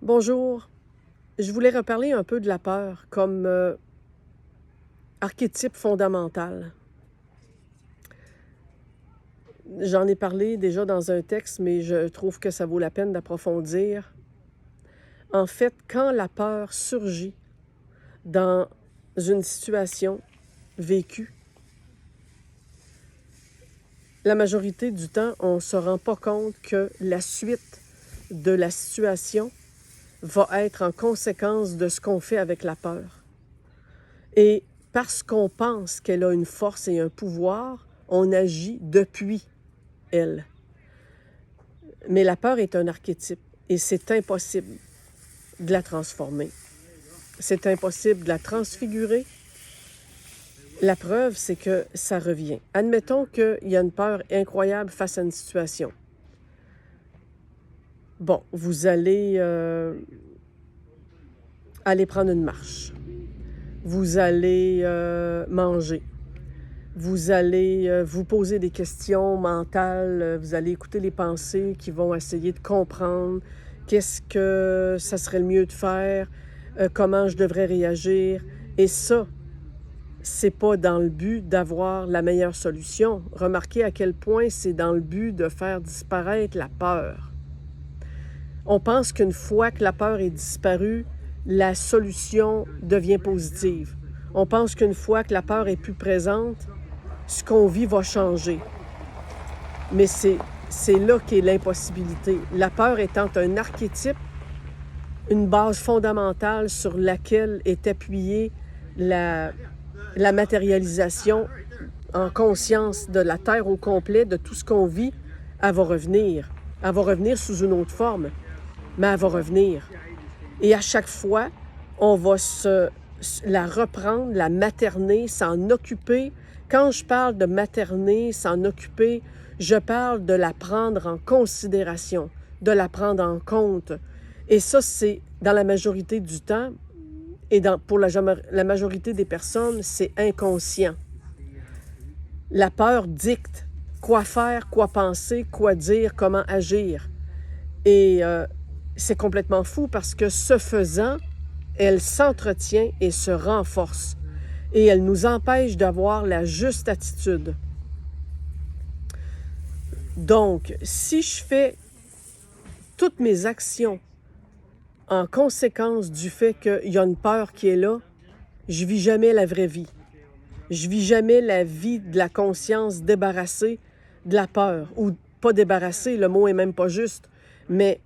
Bonjour, je voulais reparler un peu de la peur comme archétype fondamental. J'en ai parlé déjà dans un texte, mais je trouve que ça vaut la peine d'approfondir. En fait, quand la peur surgit dans une situation vécue, la majorité du temps, on ne se rend pas compte que la suite de la situation va être en conséquence de ce qu'on fait avec la peur. Et parce qu'on pense qu'elle a une force et un pouvoir, on agit depuis elle. Mais la peur est un archétype et c'est impossible de la transformer. C'est impossible de la transfigurer. La preuve, c'est que ça revient. Admettons qu'il y a une peur incroyable face à une situation. Bon, vous allez aller prendre une marche. Vous allez manger. Vous allez vous poser des questions mentales, vous allez écouter les pensées qui vont essayer de comprendre qu'est-ce que ça serait le mieux de faire, comment je devrais réagir. Et ça, c'est pas dans le but d'avoir la meilleure solution. Remarquez à quel point c'est dans le but de faire disparaître la peur. On pense qu'une fois que la peur est disparue, la solution devient positive. On pense qu'une fois que la peur est plus présente, ce qu'on vit va changer. Mais c'est là qu'est l'impossibilité. La peur étant un archétype, une base fondamentale sur laquelle est appuyée la matérialisation en conscience de la Terre au complet, de tout ce qu'on vit, elle va revenir. Elle va revenir sous une autre forme, mais elle va revenir. Et à chaque fois, on va la reprendre, la materner, s'en occuper. Quand je parle de materner, s'en occuper, je parle de la prendre en considération, de la prendre en compte. Et ça, c'est dans la majorité du temps, et pour la majorité des personnes, c'est inconscient. La peur dicte quoi faire, quoi penser, quoi dire, comment agir. Et c'est complètement fou parce que ce faisant, elle s'entretient et se renforce. Et elle nous empêche d'avoir la juste attitude. Donc, si je fais toutes mes actions en conséquence du fait qu'il y a une peur qui est là, je vis jamais la vraie vie. Je vis jamais la vie de la conscience débarrassée de la peur. Ou pas débarrassée, le mot est même pas juste, mais